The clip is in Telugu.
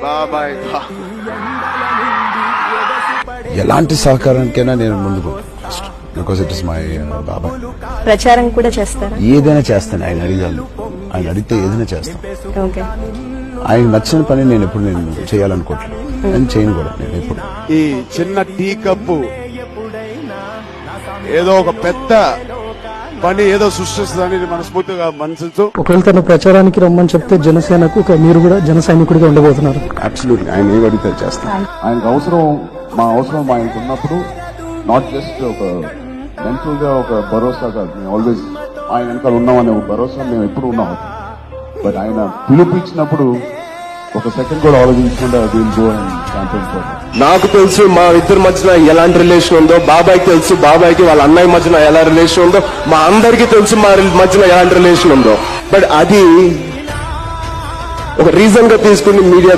బాబాయ్ ఎలాంటి సహకారానికైనా నేను ముందుకు బికాస్ ఇట్ ఇస్ మై బాబాయ్. ప్రచారం కూడా చేస్తారా? ఏదైనా చేస్తాను, ఆయన అడిగాను, ఆయన అడిగితే ఏదైనా చేస్తాను. ఓకే. ఆయన నచ్చిన పని నేను ఎప్పుడు నేను చేయాలనుకోవట్లేదు, నేను చేయను కూడా. నేను ఎప్పుడు ఈ చిన్న టీ కప్పు ఏదో ఒక పెద్ద పని ఏదో సృష్టిస్తుందని మనస్ఫూర్తిగా మనసుతో. ఒకవేళ తన ప్రచారానికి రమ్మని చెప్తే జనసేనకు మీరు కూడా జన సైనికుడిగా ఉండబోతున్నారు. అబ్సల్యూట్లీ ఆయన ఏం అడిగితే చేస్తాను. ఆయనకు అవసరం, మా అవసరం ఆయనకు ఉన్నప్పుడు నాట్ జస్ట్ ఒక మెంటల్ గా ఒక భరోసా కాదు, మేము ఆల్వేస్ ఆయన వెనకాల ఉన్నామనే ఒక భరోసా మేము ఎప్పుడు ఉన్నాం. బట్ ఆయన పిలిపించినప్పుడు ఒక సెకండ్ కూడా ఆలోచించకుండా నాకు తెలుసు మా ఇద్దరి మధ్యన ఎలాంటి రిలేషన్ ఉందో, బాబాయ్కి తెలుసు, బాబాయ్కి వాళ్ళ అన్నయ్య మధ్యన ఎలా రిలేషన్ ఉందో, మా అందరికీ తెలుసు మా మధ్యన ఎలాంటి రిలేషన్ ఉందో. బట్ అది ఒక రీజన్ గా తీసుకుని మీడియా